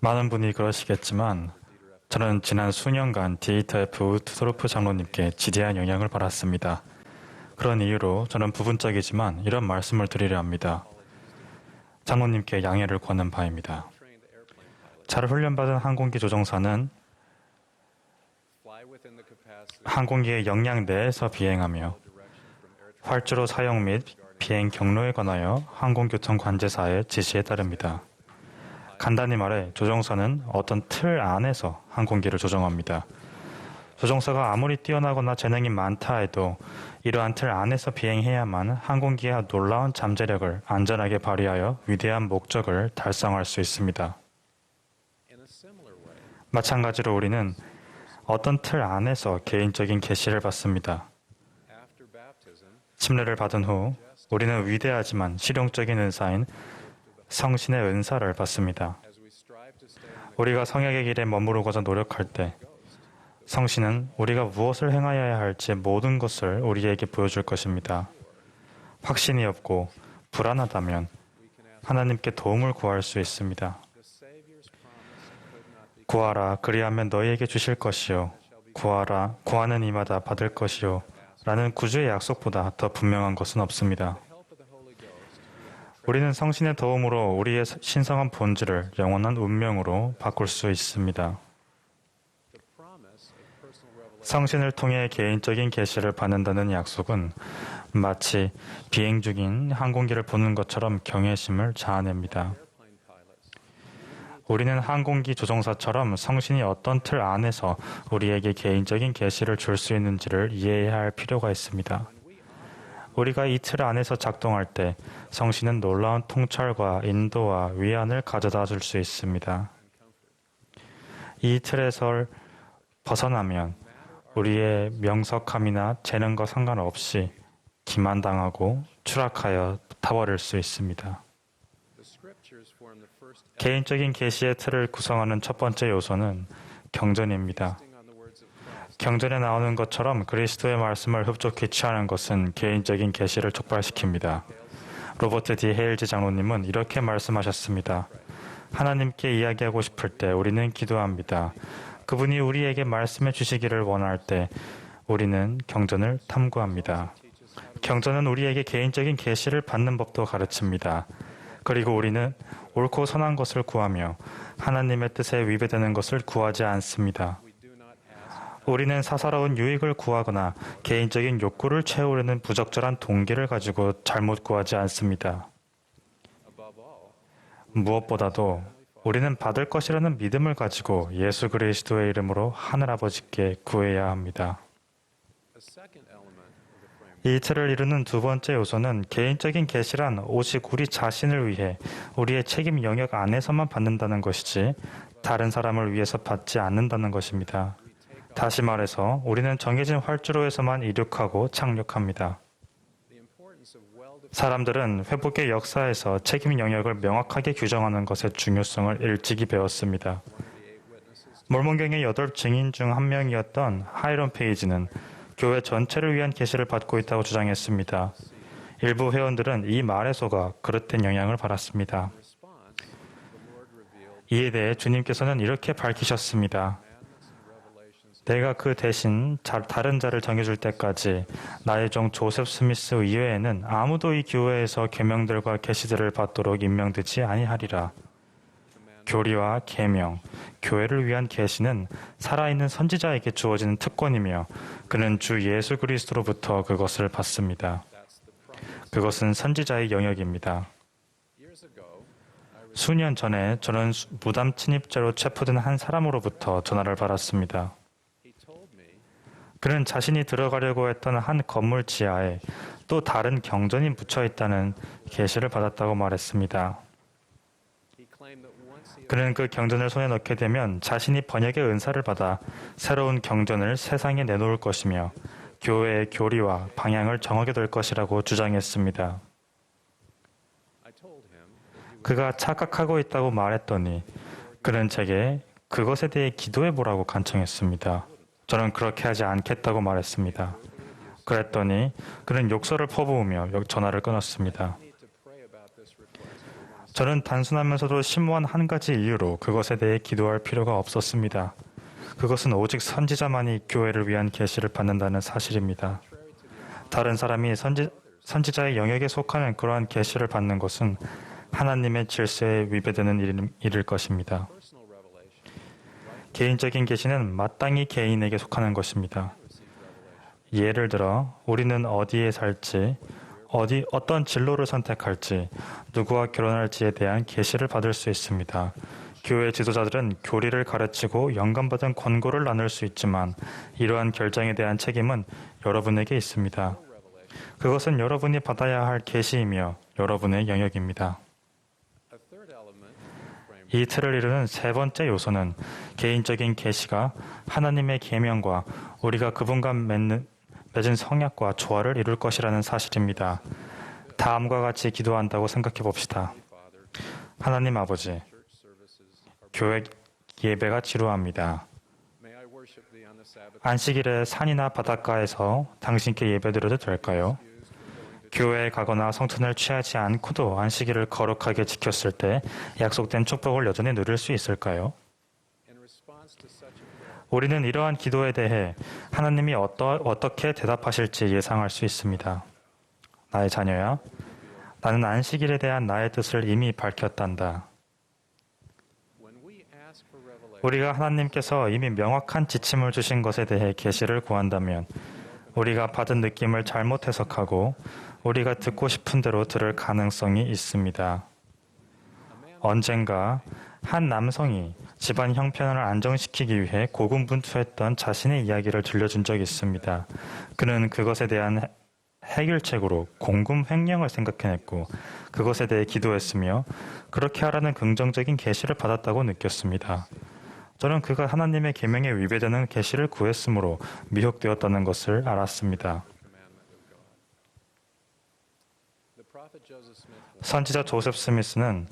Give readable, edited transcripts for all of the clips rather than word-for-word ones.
많은 분이 그러시겠지만 저는 지난 수년간 디에이터 F 우트도르프 장로님께 지대한 영향을 받았습니다. 그런 이유로 저는 부분적이지만 이런 말씀을 드리려 합니다. 장로님께 양해를 구하는 바입니다. 잘 훈련받은 항공기 조종사는 항공기의 역량 내에서 비행하며 활주로 사용 및 비행 경로에 관하여 항공교통관제사의 지시에 따릅니다. 간단히 말해 조종사는 어떤 틀 안에서 항공기를 조종합니다. 조종사가 아무리 뛰어나거나 재능이 많다 해도 이러한 틀 안에서 비행해야만 항공기의 놀라운 잠재력을 안전하게 발휘하여 위대한 목적을 달성할 수 있습니다. 마찬가지로 우리는 어떤 틀 안에서 개인적인 계시를 받습니다. 침례를 받은 후 우리는 위대하지만 실용적인 은사인 성신의 은사를 받습니다. 우리가 성역의 길에 머무르고자 노력할 때 성신은 우리가 무엇을 행하여야 할지 모든 것을 우리에게 보여줄 것입니다. 확신이 없고 불안하다면 하나님께 도움을 구할 수 있습니다. 구하라, 그리하면 너희에게 주실 것이요. 구하라, 구하는 이마다 받을 것이요. 라는 구주의 약속보다 더 분명한 것은 없습니다. 우리는 성신의 도움으로 우리의 신성한 본질을 영원한 운명으로 바꿀 수 있습니다. 성신을 통해 개인적인 계시를 받는다는 약속은 마치 비행 중인 항공기를 보는 것처럼 경외심을 자아냅니다. 우리는 항공기 조종사처럼 성신이 어떤 틀 안에서 우리에게 개인적인 계시를 줄 수 있는지를 이해해야 할 필요가 있습니다. 우리가 이 틀 안에서 작동할 때 성신은 놀라운 통찰과 인도와 위안을 가져다 줄 수 있습니다. 이 틀에서 벗어나면 우리의 명석함이나 재능과 상관없이 기만당하고 추락하여 타버릴 수 있습니다. 개인적인 계시의 틀을 구성하는 첫 번째 요소는 경전입니다. 경전에 나오는 것처럼 그리스도의 말씀을 흡족히 취하는 것은 개인적인 계시를 촉발시킵니다. 로버트 D. 헤일즈 장로님은 이렇게 말씀하셨습니다. 하나님께 이야기하고 싶을 때 우리는 기도합니다. 그분이 우리에게 말씀해 주시기를 원할 때 우리는 경전을 탐구합니다. 경전은 우리에게 개인적인 계시를 받는 법도 가르칩니다. 그리고 우리는 옳고 선한 것을 구하며 하나님의 뜻에 위배되는 것을 구하지 않습니다. 우리는 사사로운 유익을 구하거나 개인적인 욕구를 채우려는 부적절한 동기를 가지고 잘못 구하지 않습니다. 무엇보다도 우리는 받을 것이라는 믿음을 가지고 예수 그리스도의 이름으로 하늘아버지께 구해야 합니다. 이 틀을 이루는 두 번째 요소는 개인적인 계시란 오직 우리 자신을 위해 우리의 책임 영역 안에서만 받는다는 것이지 다른 사람을 위해서 받지 않는다는 것입니다. 다시 말해서 우리는 정해진 활주로에서만 이륙하고 착륙합니다. 사람들은 회복의 역사에서 책임 영역을 명확하게 규정하는 것의 중요성을 일찍이 배웠습니다. 몰몬경의 8 증인 중 한 명이었던 하이런 페이지는 교회 전체를 위한 계시를 받고 있다고 주장했습니다. 일부 회원들은 이 말에 속아 그릇된 영향을 받았습니다. 이에 대해 주님께서는 이렇게 밝히셨습니다. 내가 그 대신 다른 자를 정해줄 때까지 나의 종 조셉 스미스 이외에는 아무도 이 교회에서 계명들과 계시들을 받도록 임명되지 아니하리라. 교리와 계명, 교회를 위한 계시는 살아있는 선지자에게 주어지는 특권이며 그는 주 예수 그리스도로부터 그것을 받습니다. 그것은 선지자의 영역입니다. 수년 전에 저는 무담 침입죄로 체포된 한 사람으로부터 전화를 받았습니다. 그는 자신이 들어가려고 했던 한 건물 지하에 또 다른 경전이 묻혀 있다는 계시를 받았다고 말했습니다. 그는 그 경전을 손에 넣게 되면 자신이 번역의 은사를 받아 새로운 경전을 세상에 내놓을 것이며 교회의 교리와 방향을 정하게 될 것이라고 주장했습니다. 그가 착각하고 있다고 말했더니 그는 제게 그것에 대해 기도해보라고 간청했습니다. 저는 그렇게 하지 않겠다고 말했습니다. 그랬더니 그는 욕설을 퍼부으며 전화를 끊었습니다. 저는 단순하면서도 심오한 한 가지 이유로 그것에 대해 기도할 필요가 없었습니다. 그것은 오직 선지자만이 교회를 위한 계시를 받는다는 사실입니다. 다른 사람이 선지자의 영역에 속하는 그러한 계시를 받는 것은 하나님의 질서에 위배되는 일일 것입니다. 개인적인 계시는 마땅히 개인에게 속하는 것입니다. 예를 들어 우리는 어디에 살지, 어떤 진로를 선택할지, 누구와 결혼할지에 대한 계시를 받을 수 있습니다. 교회 지도자들은 교리를 가르치고 영감받은 권고를 나눌 수 있지만 이러한 결정에 대한 책임은 여러분에게 있습니다. 그것은 여러분이 받아야 할 계시이며 여러분의 영역입니다. 이 틀을 이루는 세 번째 요소는 개인적인 계시가 하나님의 계명과 우리가 그분과 맺은 성약과 조화를 이룰 것이라는 사실입니다. 다음과 같이 기도한다고 생각해 봅시다. 하나님 아버지, 교회 예배가 지루합니다. 안식일에 산이나 바닷가에서 당신께 예배드려도 될까요? 교회에 가거나 성찬을 취하지 않고도 안식일을 거룩하게 지켰을 때 약속된 축복을 여전히 누릴 수 있을까요? 우리는 이러한 기도에 대해 하나님이 어떻게 대답하실지 예상할 수 있습니다. 나의 자녀야, 나는 안식일에 대한 나의 뜻을 이미 밝혔단다. 우리가 하나님께서 이미 명확한 지침을 주신 것에 대해 계시를 구한다면 우리가 받은 느낌을 잘못 해석하고 우리가 듣고 싶은 대로 들을 가능성이 있습니다. 언젠가 한 남성이 집안 형편을 안정시키기 위해 고군분투했던 자신의 이야기를 들려준 적이 있습니다. 그는 그것에 대한 해결책으로 공금 횡령을 생각해냈고 그것에 대해 기도했으며 그렇게 하라는 긍정적인 계시를 받았다고 느꼈습니다. 저는 그가 하나님의 계명에 위배되는 계시를 구했으므로 미혹되었다는 것을 알았습니다. 선지자 조셉 스미스는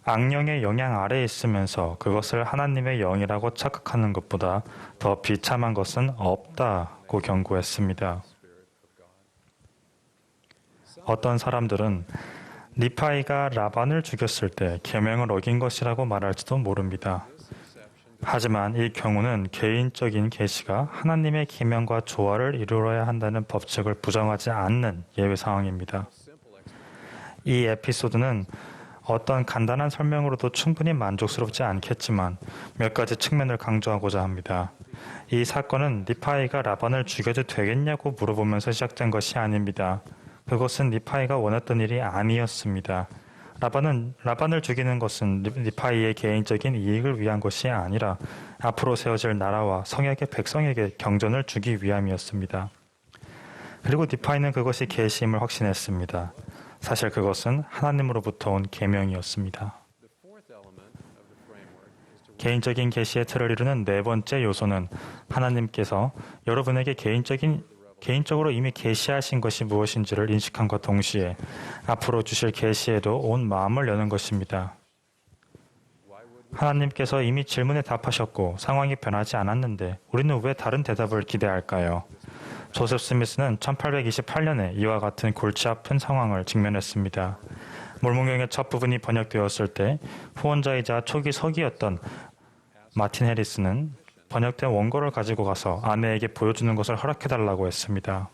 악령의 영향 아래에 있으면서 그것을 하나님의 영이라고 착각하는 것보다 더 비참한 것은 없다고 경고했습니다. 어떤 사람들은 니파이가 라반을 죽였을 때 계명을 어긴 것이라고 말할지도 모릅니다. 하지만 이 경우는 개인적인 계시가 하나님의 계명과 조화를 이루어야 한다는 법칙을 부정하지 않는 예외 상황입니다. 이 에피소드는 어떤 간단한 설명으로도 충분히 만족스럽지 않겠지만 몇 가지 측면을 강조하고자 합니다. 이 사건은 니파이가 라반을 죽여도 되겠냐고 물어보면서 시작된 것이 아닙니다. 그것은 니파이가 원했던 일이 아니었습니다. 라반을 죽이는 것은 니파이의 개인적인 이익을 위한 것이 아니라 앞으로 세워질 나라와 성약의 백성에게 경전을 주기 위함이었습니다. 그리고 니파이는 그것이 계시임을 확신했습니다. 사실 그것은 하나님으로부터 온 계명이었습니다. 개인적인 계시의 틀을 이루는 네 번째 요소는 하나님께서 여러분에게 개인적으로 이미 계시하신 것이 무엇인지를 인식함과 동시에 앞으로 주실 계시에도 온 마음을 여는 것입니다. 하나님께서 이미 질문에 답하셨고 상황이 변하지 않았는데 우리는 왜 다른 대답을 기대할까요? 조셉 스미스는 1828년에 이와 같은 골치 아픈 상황을 직면했습니다. 몰몬경의 첫 부분이 번역되었을 때 후원자이자 초기 서기였던 마틴 해리스는 번역된 원고를 가지고 가서 아내에게 보여주는 것을 허락해달라고 했습니다.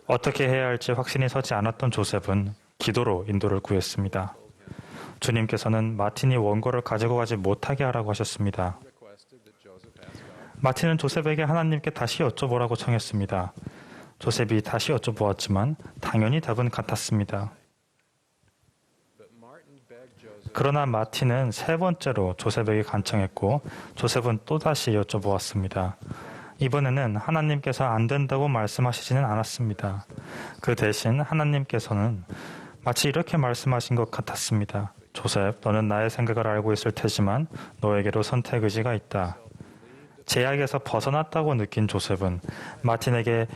어떻게 해야 할지 확신이 서지 않았던 조셉은 기도로 인도를 구했습니다. 주님께서는 마틴이 원고를 가지고 가지 못하게 하라고 하셨습니다. 마틴은 조셉에게 하나님께 다시 여쭤보라고 청했습니다. 조셉이 다시 여쭤보았지만 당연히 답은 같았습니다. 그러나 마틴은 세 번째로 조셉에게 간청했고 조셉은 또다시 여쭤보았습니다. 이번에는 하나님께서 안 된다고 말씀하시지는 않았습니다. 그 대신 하나님께서는 마치 이렇게 말씀하신 것 같았습니다. 조셉, 너는 나의 생각을 알고 있을 테지만 너에게로 선택 의지가 있다. 제약에서 벗어났다고 느낀 조셉은 마틴에게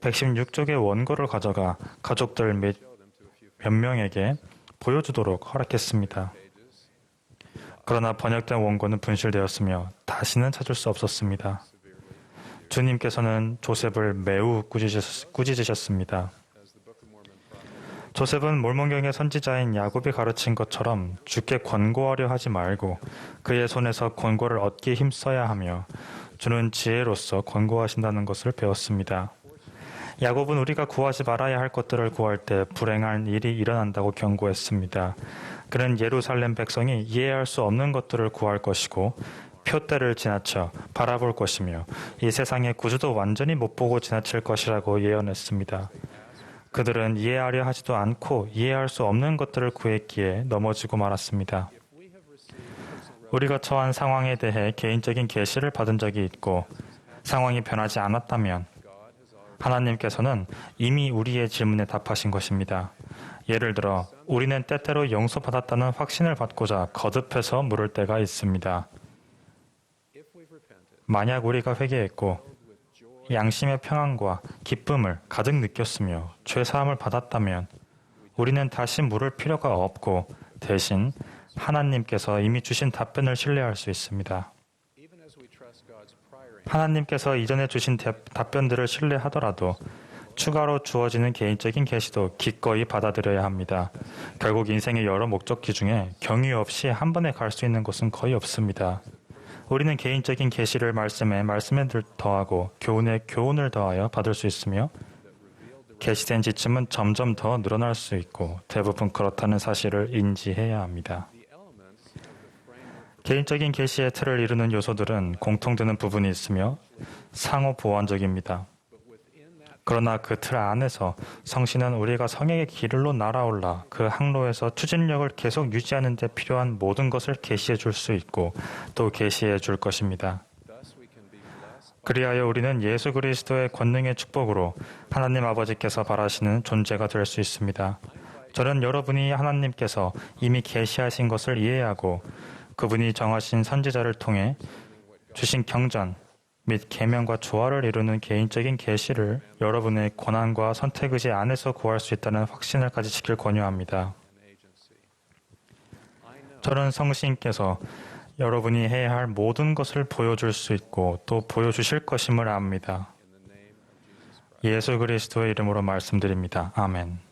116쪽의 원고를 가져가 가족들 몇 명에게 보여주도록 허락했습니다. 그러나 번역된 원고는 분실되었으며 다시는 찾을 수 없었습니다. 주님께서는 조셉을 매우 꾸짖으셨습니다. 조셉은 몰몬경의 선지자인 야곱이 가르친 것처럼 주께 권고하려 하지 말고 그의 손에서 권고를 얻기에 힘써야 하며 주는 지혜로서 권고하신다는 것을 배웠습니다. 야곱은 우리가 구하지 말아야 할 것들을 구할 때 불행한 일이 일어난다고 경고했습니다. 그는 예루살렘 백성이 이해할 수 없는 것들을 구할 것이고 표대를 지나쳐 바라볼 것이며 이 세상의 구주도 완전히 못 보고 지나칠 것이라고 예언했습니다. 그들은 이해하려 하지도 않고 이해할 수 없는 것들을 구했기에 넘어지고 말았습니다. 우리가 처한 상황에 대해 개인적인 계시를 받은 적이 있고 상황이 변하지 않았다면 하나님께서는 이미 우리의 질문에 답하신 것입니다. 예를 들어 우리는 때때로 용서받았다는 확신을 받고자 거듭해서 물을 때가 있습니다. 만약 우리가 회개했고 양심의 평안과 기쁨을 가득 느꼈으며 죄사함을 받았다면 우리는 다시 물을 필요가 없고 대신 하나님께서 이미 주신 답변을 신뢰할 수 있습니다. 하나님께서 이전에 주신 답변들을 신뢰하더라도 추가로 주어지는 개인적인 계시도 기꺼이 받아들여야 합니다. 결국 인생의 여러 목적지 중에 경유 없이 한 번에 갈 수 있는 곳은 거의 없습니다. 우리는 개인적인 계시를 말씀에 더하고 교훈에 교훈을 더하여 받을 수 있으며 계시된 지침은 점점 더 늘어날 수 있고 대부분 그렇다는 사실을 인지해야 합니다. 개인적인 계시의 틀을 이루는 요소들은 공통되는 부분이 있으며 상호 보완적입니다. 그러나 그 틀 안에서 성신은 우리가 성령의 길로 날아올라 그 항로에서 추진력을 계속 유지하는 데 필요한 모든 것을 계시해 줄 수 있고 또 계시해 줄 것입니다. 그리하여 우리는 예수 그리스도의 권능의 축복으로 하나님 아버지께서 바라시는 존재가 될 수 있습니다. 저는 여러분이 하나님께서 이미 계시하신 것을 이해하고 그분이 정하신 선지자를 통해 주신 경전 및 계명과 조화를 이루는 개인적인 계시를 여러분의 권한과 선택의지 안에서 구할 수 있다는 확신을 가지시길 권유합니다. 저는 성신께서 여러분이 해야 할 모든 것을 보여줄 수 있고 또 보여주실 것임을 압니다. 예수 그리스도의 이름으로 말씀드립니다. 아멘.